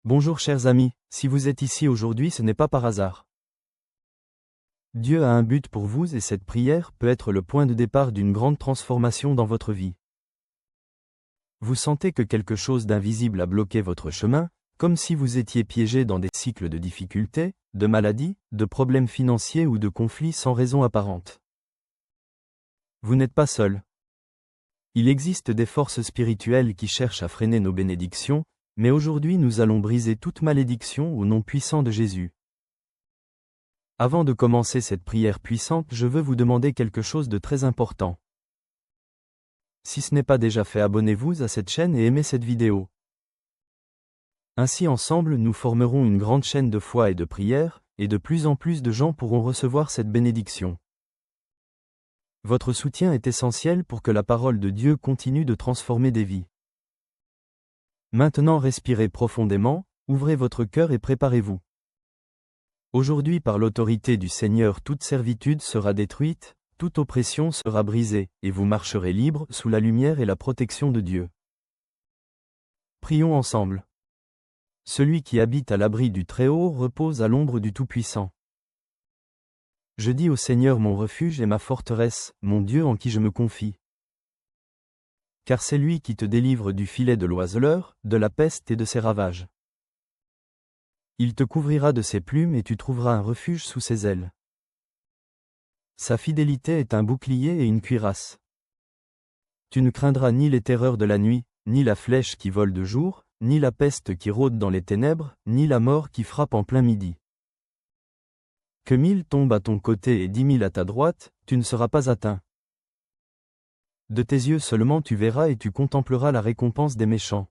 Bonjour chers amis, si vous êtes ici aujourd'hui ce n'est pas par hasard. Dieu a un but pour vous et cette prière peut être le point de départ d'une grande transformation dans votre vie. Vous sentez que quelque chose d'invisible a bloqué votre chemin, comme si vous étiez piégé dans des cycles de difficultés, de maladies, de problèmes financiers ou de conflits sans raison apparente. Vous n'êtes pas seul. Il existe des forces spirituelles qui cherchent à freiner nos bénédictions, mais aujourd'hui nous allons briser toute malédiction au nom puissant de Jésus. Avant de commencer cette prière puissante, je veux vous demander quelque chose de très important. Si ce n'est pas déjà fait, abonnez-vous à cette chaîne et aimez cette vidéo. Ainsi ensemble nous formerons une grande chaîne de foi et de prière, et de plus en plus de gens pourront recevoir cette bénédiction. Votre soutien est essentiel pour que la parole de Dieu continue de transformer des vies. Maintenant respirez profondément, ouvrez votre cœur et préparez-vous. Aujourd'hui par l'autorité du Seigneur toute servitude sera détruite, toute oppression sera brisée, et vous marcherez libre sous la lumière et la protection de Dieu. Prions ensemble. Celui qui habite à l'abri du Très-Haut repose à l'ombre du Tout-Puissant. Je dis au Seigneur mon refuge et ma forteresse, mon Dieu en qui je me confie. Car c'est lui qui te délivre du filet de l'oiseleur, de la peste et de ses ravages. Il te couvrira de ses plumes et tu trouveras un refuge sous ses ailes. Sa fidélité est un bouclier et une cuirasse. Tu ne craindras ni les terreurs de la nuit, ni la flèche qui vole de jour, ni la peste qui rôde dans les ténèbres, ni la mort qui frappe en plein midi. Que 1000 tombent à ton côté et 10 000 à ta droite, tu ne seras pas atteint. De tes yeux seulement tu verras et tu contempleras la récompense des méchants.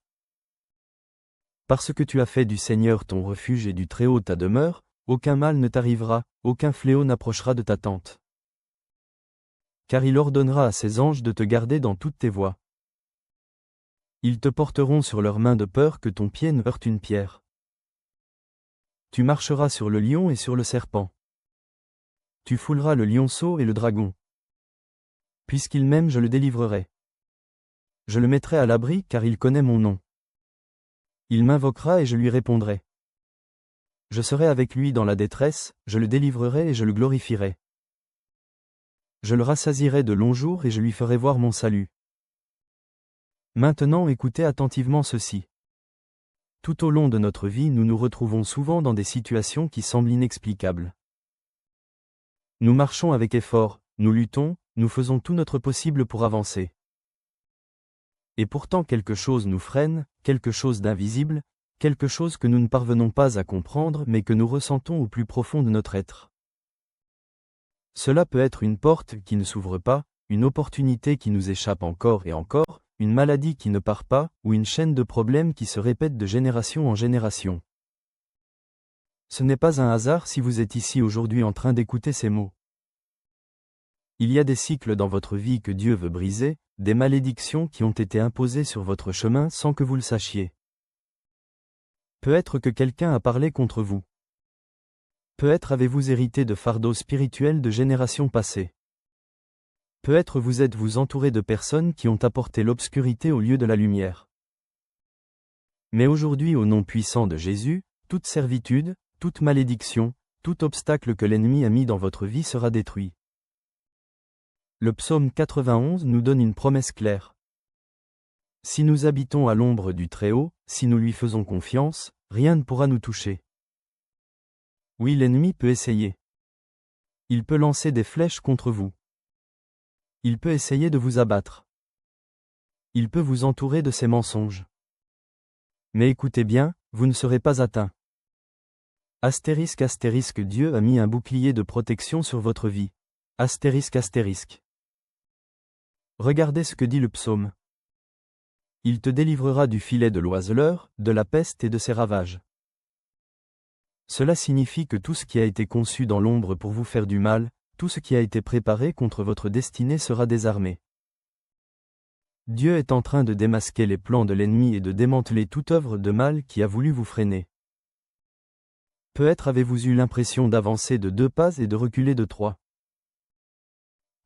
Parce que tu as fait du Seigneur ton refuge et du Très-Haut ta demeure, aucun mal ne t'arrivera, aucun fléau n'approchera de ta tente. Car il ordonnera à ses anges de te garder dans toutes tes voies. Ils te porteront sur leurs mains de peur que ton pied ne heurte une pierre. Tu marcheras sur le lion et sur le serpent. Tu fouleras le lionceau et le dragon. Puisqu'il m'aime, je le délivrerai. Je le mettrai à l'abri car il connaît mon nom. Il m'invoquera et je lui répondrai. Je serai avec lui dans la détresse, je le délivrerai et je le glorifierai. Je le rassasierai de longs jours et je lui ferai voir mon salut. Maintenant écoutez attentivement ceci. Tout au long de notre vie nous nous retrouvons souvent dans des situations qui semblent inexplicables. Nous marchons avec effort, nous luttons, nous faisons tout notre possible pour avancer. Et pourtant quelque chose nous freine, quelque chose d'invisible, quelque chose que nous ne parvenons pas à comprendre mais que nous ressentons au plus profond de notre être. Cela peut être une porte qui ne s'ouvre pas, une opportunité qui nous échappe encore et encore, une maladie qui ne part pas, ou une chaîne de problèmes qui se répète de génération en génération. Ce n'est pas un hasard si vous êtes ici aujourd'hui en train d'écouter ces mots. Il y a des cycles dans votre vie que Dieu veut briser, des malédictions qui ont été imposées sur votre chemin sans que vous le sachiez. Peut-être que quelqu'un a parlé contre vous. Peut-être avez-vous hérité de fardeaux spirituels de générations passées. Peut-être vous êtes-vous entouré de personnes qui ont apporté l'obscurité au lieu de la lumière. Mais aujourd'hui au nom puissant de Jésus, toute servitude, toute malédiction, tout obstacle que l'ennemi a mis dans votre vie sera détruit. Le psaume 91 nous donne une promesse claire. Si nous habitons à l'ombre du Très-Haut, si nous lui faisons confiance, rien ne pourra nous toucher. Oui, l'ennemi peut essayer. Il peut lancer des flèches contre vous. Il peut essayer de vous abattre. Il peut vous entourer de ses mensonges. Mais écoutez bien, vous ne serez pas atteint. Astérisque astérisque Dieu a mis un bouclier de protection sur votre vie. Astérisque astérisque. Regardez ce que dit le psaume. Il te délivrera du filet de l'oiseleur, de la peste et de ses ravages. Cela signifie que tout ce qui a été conçu dans l'ombre pour vous faire du mal, tout ce qui a été préparé contre votre destinée sera désarmé. Dieu est en train de démasquer les plans de l'ennemi et de démanteler toute œuvre de mal qui a voulu vous freiner. Peut-être avez-vous eu l'impression d'avancer de 2 pas et de reculer de 3.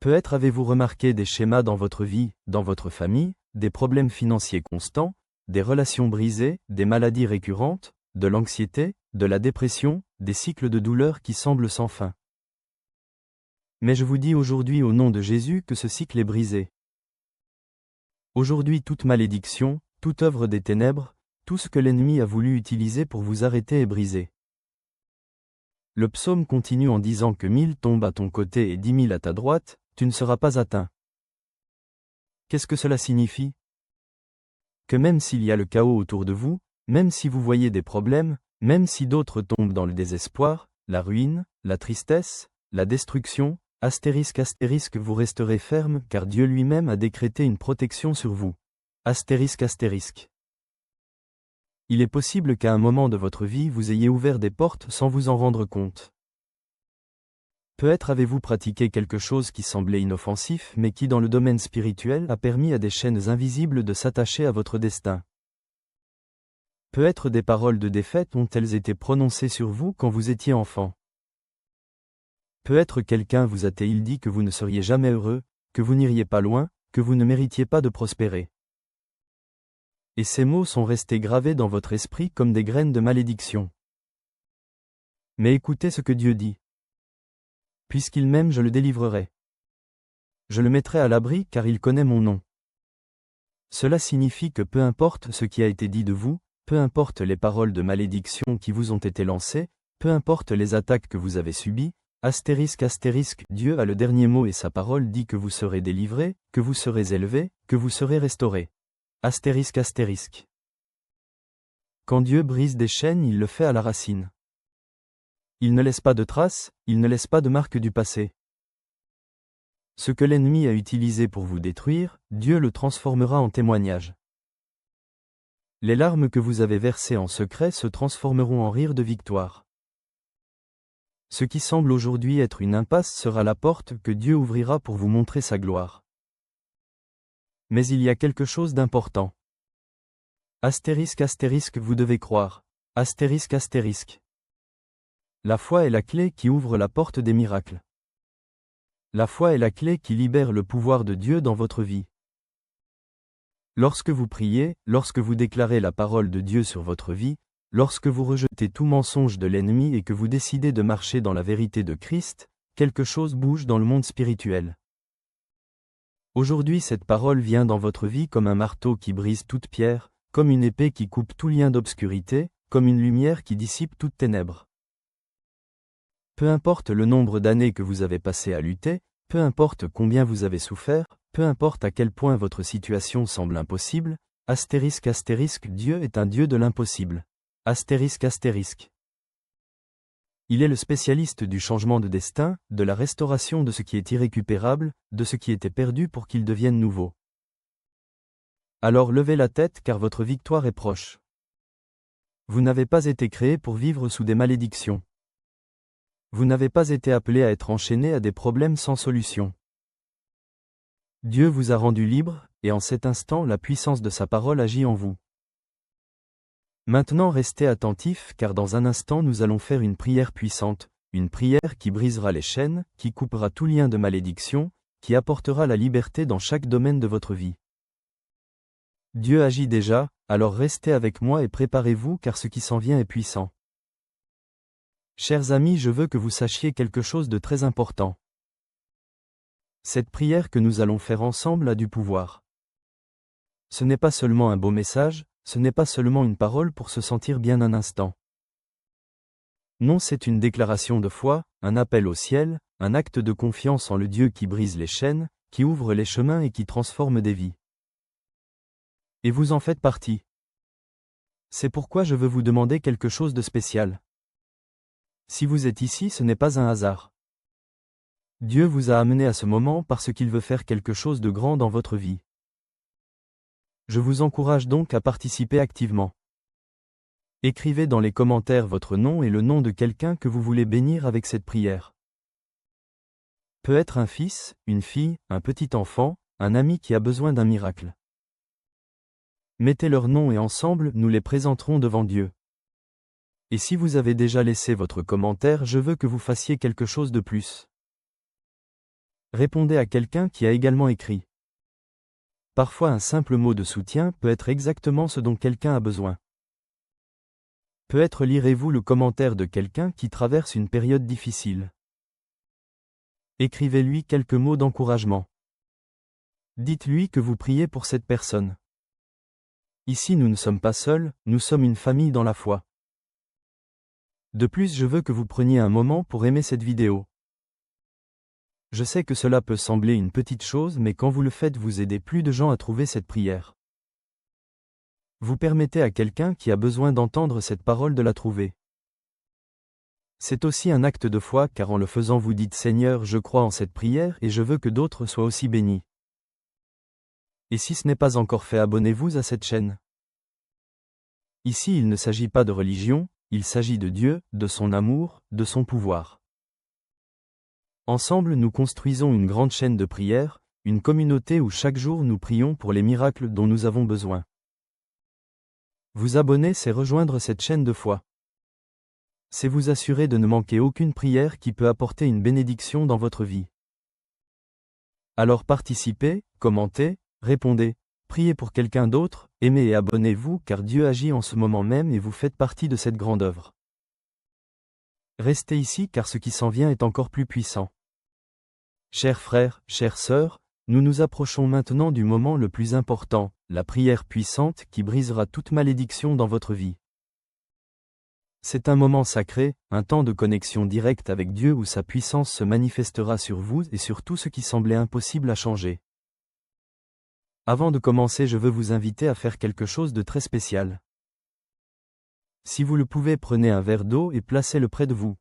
Peut-être avez-vous remarqué des schémas dans votre vie, dans votre famille, des problèmes financiers constants, des relations brisées, des maladies récurrentes, de l'anxiété, de la dépression, des cycles de douleur qui semblent sans fin. Mais je vous dis aujourd'hui au nom de Jésus que ce cycle est brisé. Aujourd'hui toute malédiction, toute œuvre des ténèbres, tout ce que l'ennemi a voulu utiliser pour vous arrêter est brisé. Le psaume continue en disant que 1000 tombent à ton côté et 10 000 à ta droite, tu ne seras pas atteint. Qu'est-ce que cela signifie? Que même s'il y a le chaos autour de vous, même si vous voyez des problèmes, même si d'autres tombent dans le désespoir, la ruine, la tristesse, la destruction, astérisque, vous resterez ferme car Dieu lui-même a décrété une protection sur vous. Astérisque. Il est possible qu'à un moment de votre vie vous ayez ouvert des portes sans vous en rendre compte. Peut-être avez-vous pratiqué quelque chose qui semblait inoffensif mais qui dans le domaine spirituel a permis à des chaînes invisibles de s'attacher à votre destin. Peut-être des paroles de défaite ont-elles été prononcées sur vous quand vous étiez enfant. Peut-être quelqu'un vous a-t-il dit que vous ne seriez jamais heureux, que vous n'iriez pas loin, que vous ne méritiez pas de prospérer. Et ces mots sont restés gravés dans votre esprit comme des graines de malédiction. Mais écoutez ce que Dieu dit. Puisqu'il m'aime, je le délivrerai. Je le mettrai à l'abri car il connaît mon nom. Cela signifie que peu importe ce qui a été dit de vous, peu importe les paroles de malédiction qui vous ont été lancées, peu importe les attaques que vous avez subies, Dieu a le dernier mot et sa parole dit que vous serez délivrés, que vous serez élevés, que vous serez restaurés. Quand Dieu brise des chaînes, il le fait à la racine. Il ne laisse pas de traces, il ne laisse pas de marque du passé. Ce que l'ennemi a utilisé pour vous détruire, Dieu le transformera en témoignage. Les larmes que vous avez versées en secret se transformeront en rires de victoire. Ce qui semble aujourd'hui être une impasse sera la porte que Dieu ouvrira pour vous montrer sa gloire. Mais il y a quelque chose d'important. Vous devez croire. La foi est la clé qui ouvre la porte des miracles. La foi est la clé qui libère le pouvoir de Dieu dans votre vie. Lorsque vous priez, lorsque vous déclarez la parole de Dieu sur votre vie, lorsque vous rejetez tout mensonge de l'ennemi et que vous décidez de marcher dans la vérité de Christ, quelque chose bouge dans le monde spirituel. Aujourd'hui cette parole vient dans votre vie comme un marteau qui brise toute pierre, comme une épée qui coupe tout lien d'obscurité, comme une lumière qui dissipe toute ténèbres. Peu importe le nombre d'années que vous avez passé à lutter, peu importe combien vous avez souffert, peu importe à quel point votre situation semble impossible, Dieu est un Dieu de l'impossible. Il est le spécialiste du changement de destin, de la restauration de ce qui est irrécupérable, de ce qui était perdu pour qu'il devienne nouveau. Alors levez la tête car votre victoire est proche. Vous n'avez pas été créé pour vivre sous des malédictions. Vous n'avez pas été appelé à être enchaîné à des problèmes sans solution. Dieu vous a rendu libre, et en cet instant la puissance de sa parole agit en vous. Maintenant restez attentifs car dans un instant nous allons faire une prière puissante, une prière qui brisera les chaînes, qui coupera tout lien de malédiction, qui apportera la liberté dans chaque domaine de votre vie. Dieu agit déjà, alors restez avec moi et préparez-vous car ce qui s'en vient est puissant. Chers amis, je veux que vous sachiez quelque chose de très important. Cette prière que nous allons faire ensemble a du pouvoir. Ce n'est pas seulement un beau message, ce n'est pas seulement une parole pour se sentir bien un instant. Non, c'est une déclaration de foi, un appel au ciel, un acte de confiance en le Dieu qui brise les chaînes, qui ouvre les chemins et qui transforme des vies. Et vous en faites partie. C'est pourquoi je veux vous demander quelque chose de spécial. Si vous êtes ici, ce n'est pas un hasard. Dieu vous a amené à ce moment parce qu'il veut faire quelque chose de grand dans votre vie. Je vous encourage donc à participer activement. Écrivez dans les commentaires votre nom et le nom de quelqu'un que vous voulez bénir avec cette prière. Peut être un fils, une fille, un petit enfant, un ami qui a besoin d'un miracle. Mettez leurs noms et ensemble nous les présenterons devant Dieu. Et si vous avez déjà laissé votre commentaire, je veux que vous fassiez quelque chose de plus. Répondez à quelqu'un qui a également écrit. Parfois un simple mot de soutien peut être exactement ce dont quelqu'un a besoin. Peut-être lirez-vous le commentaire de quelqu'un qui traverse une période difficile. Écrivez-lui quelques mots d'encouragement. Dites-lui que vous priez pour cette personne. Ici nous ne sommes pas seuls, nous sommes une famille dans la foi. De plus, je veux que vous preniez un moment pour aimer cette vidéo. Je sais que cela peut sembler une petite chose, mais quand vous le faites, vous aidez plus de gens à trouver cette prière. Vous permettez à quelqu'un qui a besoin d'entendre cette parole de la trouver. C'est aussi un acte de foi, car en le faisant vous dites « Seigneur, je crois en cette prière et je veux que d'autres soient aussi bénis ». Et si ce n'est pas encore fait, abonnez-vous à cette chaîne. Ici il ne s'agit pas de religion, il s'agit de Dieu, de son amour, de son pouvoir. Ensemble nous construisons une grande chaîne de prière, une communauté où chaque jour nous prions pour les miracles dont nous avons besoin. Vous abonner, c'est rejoindre cette chaîne de foi. C'est vous assurer de ne manquer aucune prière qui peut apporter une bénédiction dans votre vie. Alors participez, commentez, répondez, priez pour quelqu'un d'autre, aimez et abonnez-vous car Dieu agit en ce moment même et vous faites partie de cette grande œuvre. Restez ici car ce qui s'en vient est encore plus puissant. Chers frères, chères sœurs, nous nous approchons maintenant du moment le plus important, la prière puissante qui brisera toute malédiction dans votre vie. C'est un moment sacré, un temps de connexion directe avec Dieu où sa puissance se manifestera sur vous et sur tout ce qui semblait impossible à changer. Avant de commencer, je veux vous inviter à faire quelque chose de très spécial. Si vous le pouvez, prenez un verre d'eau et placez-le près de vous.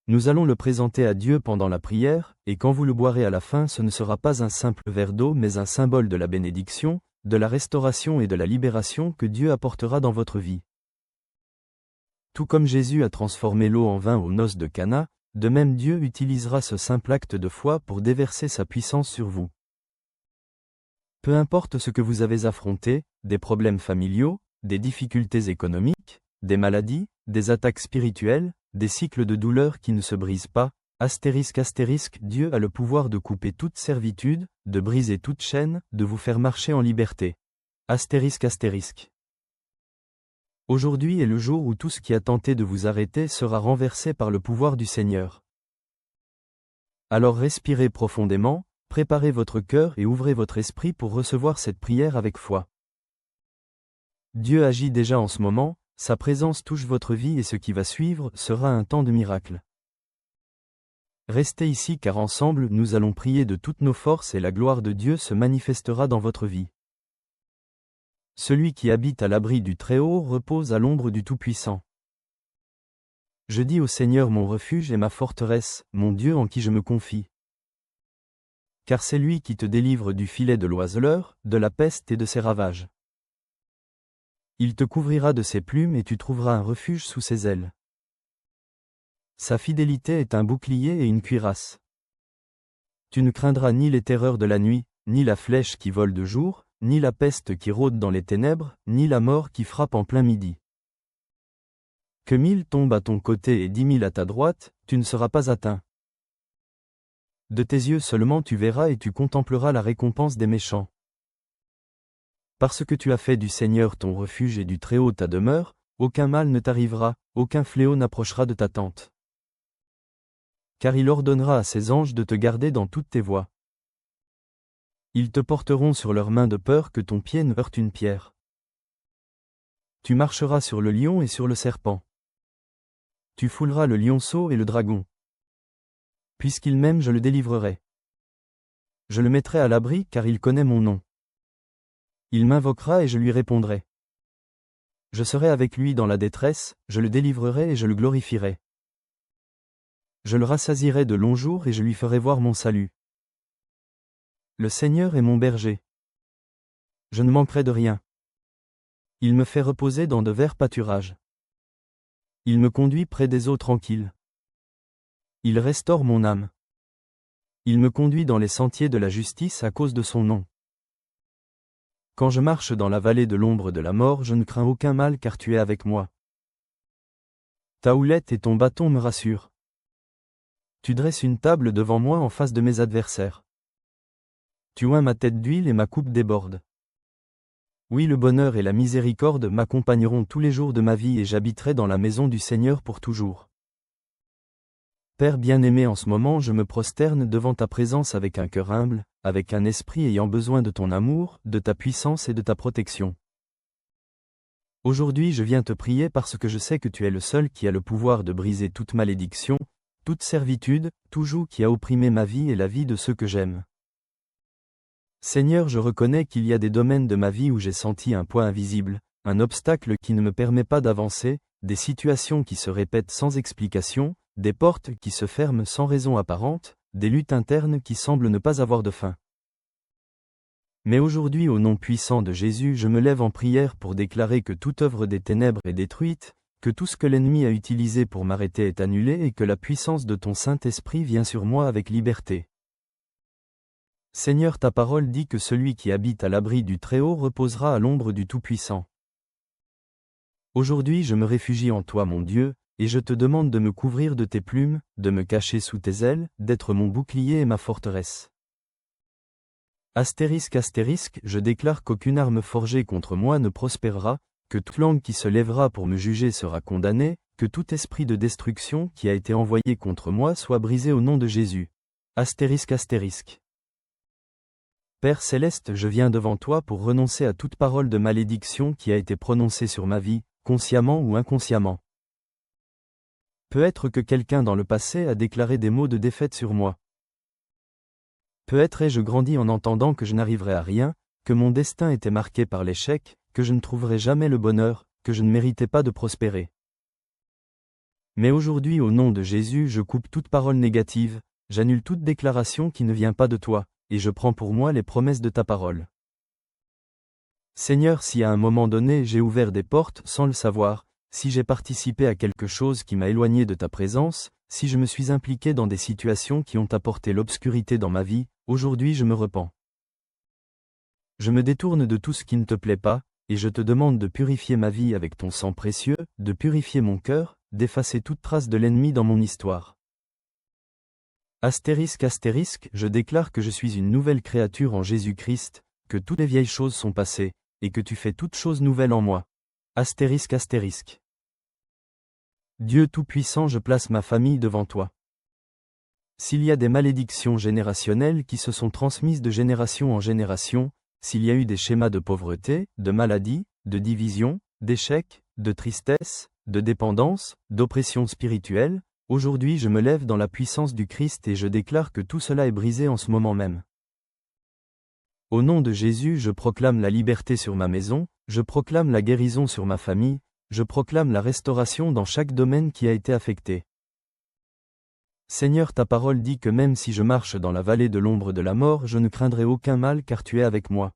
Nous allons le présenter à Dieu pendant la prière, et quand vous le boirez à la fin, ce ne sera pas un simple verre d'eau mais un symbole de la bénédiction, de la restauration et de la libération que Dieu apportera dans votre vie. Tout comme Jésus a transformé l'eau en vin aux noces de Cana, de même Dieu utilisera ce simple acte de foi pour déverser sa puissance sur vous. Peu importe ce que vous avez affronté, des problèmes familiaux, des difficultés économiques, des maladies, des attaques spirituelles, des cycles de douleur qui ne se brisent pas, Dieu a le pouvoir de couper toute servitude, de briser toute chaîne, de vous faire marcher en liberté. Aujourd'hui est le jour où tout ce qui a tenté de vous arrêter sera renversé par le pouvoir du Seigneur. Alors respirez profondément, préparez votre cœur et ouvrez votre esprit pour recevoir cette prière avec foi. Dieu agit déjà en ce moment, sa présence touche votre vie et ce qui va suivre sera un temps de miracle. Restez ici car ensemble nous allons prier de toutes nos forces et la gloire de Dieu se manifestera dans votre vie. Celui qui habite à l'abri du Très-Haut repose à l'ombre du Tout-Puissant. Je dis au Seigneur mon refuge et ma forteresse, mon Dieu en qui je me confie. Car c'est lui qui te délivre du filet de l'oiseleur, de la peste et de ses ravages. Il te couvrira de ses plumes et tu trouveras un refuge sous ses ailes. Sa fidélité est un bouclier et une cuirasse. Tu ne craindras ni les terreurs de la nuit, ni la flèche qui vole de jour, ni la peste qui rôde dans les ténèbres, ni la mort qui frappe en plein midi. Que 1000 tombent à ton côté et 10 000 à ta droite, tu ne seras pas atteint. De tes yeux seulement tu verras et tu contempleras la récompense des méchants. Parce que tu as fait du Seigneur ton refuge et du Très-Haut ta demeure, aucun mal ne t'arrivera, aucun fléau n'approchera de ta tente. Car il ordonnera à ses anges de te garder dans toutes tes voies. Ils te porteront sur leurs mains de peur que ton pied ne heurte une pierre. Tu marcheras sur le lion et sur le serpent. Tu fouleras le lionceau et le dragon. Puisqu'il m'aime, je le délivrerai. Je le mettrai à l'abri car il connaît mon nom. Il m'invoquera et je lui répondrai. Je serai avec lui dans la détresse, je le délivrerai et je le glorifierai. Je le rassasierai de longs jours et je lui ferai voir mon salut. Le Seigneur est mon berger. Je ne manquerai de rien. Il me fait reposer dans de verts pâturages. Il me conduit près des eaux tranquilles. Il restaure mon âme. Il me conduit dans les sentiers de la justice à cause de son nom. Quand je marche dans la vallée de l'ombre de la mort, je ne crains aucun mal car tu es avec moi. Ta houlette et ton bâton me rassurent. Tu dresses une table devant moi en face de mes adversaires. Tu oins ma tête d'huile et ma coupe déborde. Oui, le bonheur et la miséricorde m'accompagneront tous les jours de ma vie et j'habiterai dans la maison du Seigneur pour toujours. Père bien-aimé, en ce moment je me prosterne devant ta présence avec un cœur humble, avec un esprit ayant besoin de ton amour, de ta puissance et de ta protection. Aujourd'hui je viens te prier parce que je sais que tu es le seul qui a le pouvoir de briser toute malédiction, toute servitude, tout joug qui a opprimé ma vie et la vie de ceux que j'aime. Seigneur, je reconnais qu'il y a des domaines de ma vie où j'ai senti un poids invisible, un obstacle qui ne me permet pas d'avancer, des situations qui se répètent sans explication, des portes qui se ferment sans raison apparente, des luttes internes qui semblent ne pas avoir de fin. Mais aujourd'hui, au nom puissant de Jésus, je me lève en prière pour déclarer que toute œuvre des ténèbres est détruite, que tout ce que l'ennemi a utilisé pour m'arrêter est annulé et que la puissance de ton Saint-Esprit vient sur moi avec liberté. Seigneur, ta parole dit que celui qui habite à l'abri du Très-Haut reposera à l'ombre du Tout-Puissant. Aujourd'hui je me réfugie en toi mon Dieu, et je te demande de me couvrir de tes plumes, de me cacher sous tes ailes, d'être mon bouclier et ma forteresse. Astérisque, je déclare qu'aucune arme forgée contre moi ne prospérera, que toute langue qui se lèvera pour me juger sera condamnée, que tout esprit de destruction qui a été envoyé contre moi soit brisé au nom de Jésus. Astérisque. Père céleste, je viens devant toi pour renoncer à toute parole de malédiction qui a été prononcée sur ma vie, consciemment ou inconsciemment. Peut-être que quelqu'un dans le passé a déclaré des mots de défaite sur moi. Peut-être ai-je grandi en entendant que je n'arriverais à rien, que mon destin était marqué par l'échec, que je ne trouverais jamais le bonheur, que je ne méritais pas de prospérer. Mais aujourd'hui, au nom de Jésus, je coupe toute parole négative, j'annule toute déclaration qui ne vient pas de toi, et je prends pour moi les promesses de ta parole. Seigneur, si à un moment donné j'ai ouvert des portes sans le savoir, si j'ai participé à quelque chose qui m'a éloigné de ta présence, si je me suis impliqué dans des situations qui ont apporté l'obscurité dans ma vie, aujourd'hui je me repens. Je me détourne de tout ce qui ne te plaît pas, et je te demande de purifier ma vie avec ton sang précieux, de purifier mon cœur, d'effacer toute trace de l'ennemi dans mon histoire. Astérisque, je déclare que je suis une nouvelle créature en Jésus-Christ, que toutes les vieilles choses sont passées, et que tu fais toutes choses nouvelles en moi. Astérisque. Dieu Tout-Puissant, je place ma famille devant toi. S'il y a des malédictions générationnelles qui se sont transmises de génération en génération, s'il y a eu des schémas de pauvreté, de maladie, de division, d'échec, de tristesse, de dépendance, d'oppression spirituelle, aujourd'hui je me lève dans la puissance du Christ et je déclare que tout cela est brisé en ce moment même. Au nom de Jésus, je proclame la liberté sur ma maison, je proclame la guérison sur ma famille, je proclame la restauration dans chaque domaine qui a été affecté. Seigneur, ta parole dit que même si je marche dans la vallée de l'ombre de la mort, je ne craindrai aucun mal car tu es avec moi.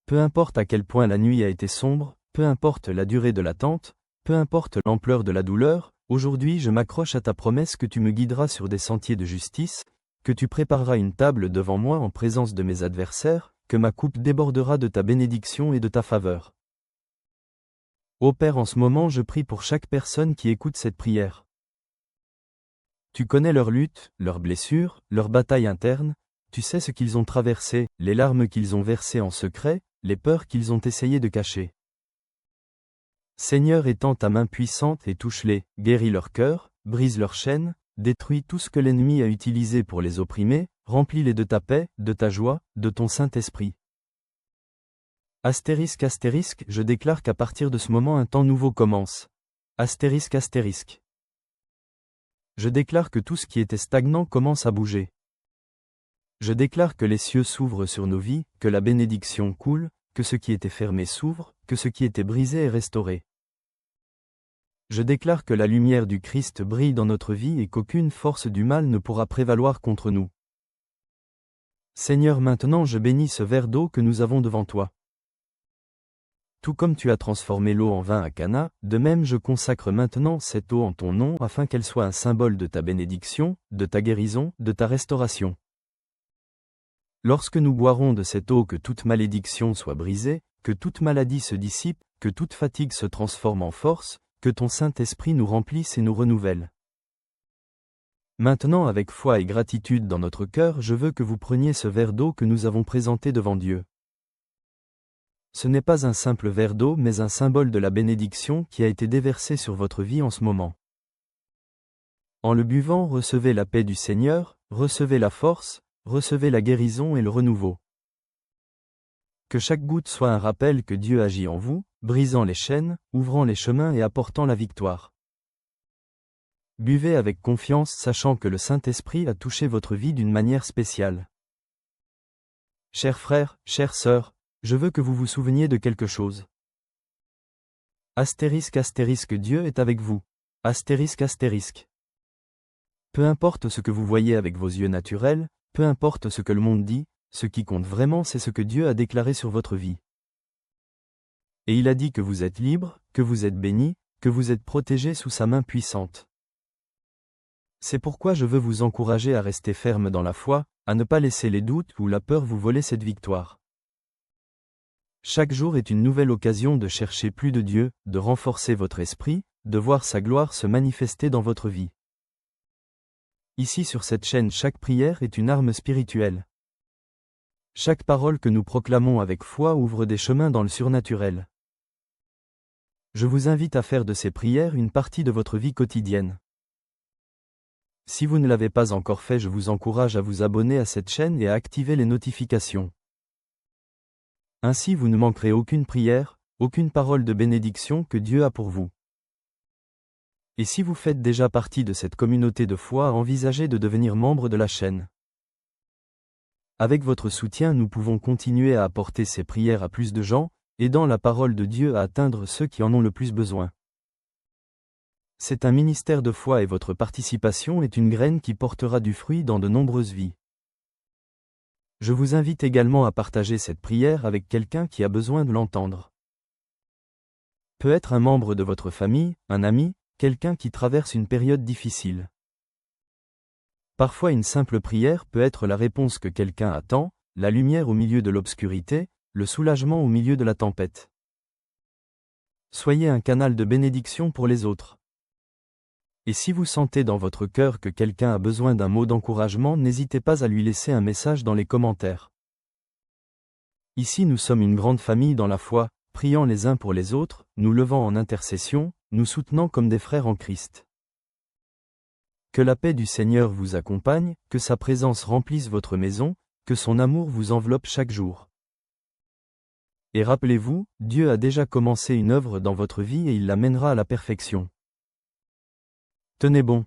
Peu importe à quel point la nuit a été sombre, peu importe la durée de l'attente, peu importe l'ampleur de la douleur, aujourd'hui je m'accroche à ta promesse que tu me guideras sur des sentiers de justice, que tu prépareras une table devant moi en présence de mes adversaires, que ma coupe débordera de ta bénédiction et de ta faveur. Ô Père, en ce moment je prie pour chaque personne qui écoute cette prière. Tu connais leurs luttes, leurs blessures, leurs batailles internes, tu sais ce qu'ils ont traversé, les larmes qu'ils ont versées en secret, les peurs qu'ils ont essayé de cacher. Seigneur, étends ta main puissante et touche-les, guéris leur cœur, brise leurs chaînes, détruis tout ce que l'ennemi a utilisé pour les opprimer, remplis-les de ta paix, de ta joie, de ton Saint-Esprit. Astérisque, je déclare qu'à partir de ce moment un temps nouveau commence. Astérisque. Je déclare que tout ce qui était stagnant commence à bouger. Je déclare que les cieux s'ouvrent sur nos vies, que la bénédiction coule, que ce qui était fermé s'ouvre, que ce qui était brisé est restauré. Je déclare que la lumière du Christ brille dans notre vie et qu'aucune force du mal ne pourra prévaloir contre nous. Seigneur, maintenant je bénis ce verre d'eau que nous avons devant toi. Tout comme tu as transformé l'eau en vin à Cana, de même je consacre maintenant cette eau en ton nom afin qu'elle soit un symbole de ta bénédiction, de ta guérison, de ta restauration. Lorsque nous boirons de cette eau, que toute malédiction soit brisée, que toute maladie se dissipe, que toute fatigue se transforme en force, que ton Saint-Esprit nous remplisse et nous renouvelle. Maintenant, avec foi et gratitude dans notre cœur, je veux que vous preniez ce verre d'eau que nous avons présenté devant Dieu. Ce n'est pas un simple verre d'eau mais un symbole de la bénédiction qui a été déversée sur votre vie en ce moment. En le buvant, recevez la paix du Seigneur, recevez la force, recevez la guérison et le renouveau. Que chaque goutte soit un rappel que Dieu agit en vous, brisant les chaînes, ouvrant les chemins et apportant la victoire. Buvez avec confiance sachant que le Saint-Esprit a touché votre vie d'une manière spéciale. Chers frères, chères sœurs, je veux que vous vous souveniez de quelque chose. Astérisque astérisque Dieu est avec vous. Astérisque astérisque. Peu importe ce que vous voyez avec vos yeux naturels, peu importe ce que le monde dit, ce qui compte vraiment c'est ce que Dieu a déclaré sur votre vie. Et il a dit que vous êtes libre, que vous êtes béni, que vous êtes protégé sous sa main puissante. C'est pourquoi je veux vous encourager à rester ferme dans la foi, à ne pas laisser les doutes ou la peur vous voler cette victoire. Chaque jour est une nouvelle occasion de chercher plus de Dieu, de renforcer votre esprit, de voir sa gloire se manifester dans votre vie. Ici sur cette chaîne chaque prière est une arme spirituelle. Chaque parole que nous proclamons avec foi ouvre des chemins dans le surnaturel. Je vous invite à faire de ces prières une partie de votre vie quotidienne. Si vous ne l'avez pas encore fait, je vous encourage à vous abonner à cette chaîne et à activer les notifications. Ainsi vous ne manquerez aucune prière, aucune parole de bénédiction que Dieu a pour vous. Et si vous faites déjà partie de cette communauté de foi, envisagez de devenir membre de la chaîne. Avec votre soutien, nous pouvons continuer à apporter ces prières à plus de gens, aidant la parole de Dieu à atteindre ceux qui en ont le plus besoin. C'est un ministère de foi et votre participation est une graine qui portera du fruit dans de nombreuses vies. Je vous invite également à partager cette prière avec quelqu'un qui a besoin de l'entendre. Peut être un membre de votre famille, un ami, quelqu'un qui traverse une période difficile. Parfois une simple prière peut être la réponse que quelqu'un attend, la lumière au milieu de l'obscurité, le soulagement au milieu de la tempête. Soyez un canal de bénédiction pour les autres. Et si vous sentez dans votre cœur que quelqu'un a besoin d'un mot d'encouragement, n'hésitez pas à lui laisser un message dans les commentaires. Ici nous sommes une grande famille dans la foi, priant les uns pour les autres, nous levant en intercession, nous soutenant comme des frères en Christ. Que la paix du Seigneur vous accompagne, que sa présence remplisse votre maison, que son amour vous enveloppe chaque jour. Et rappelez-vous, Dieu a déjà commencé une œuvre dans votre vie et il la mènera à la perfection. Tenez bon.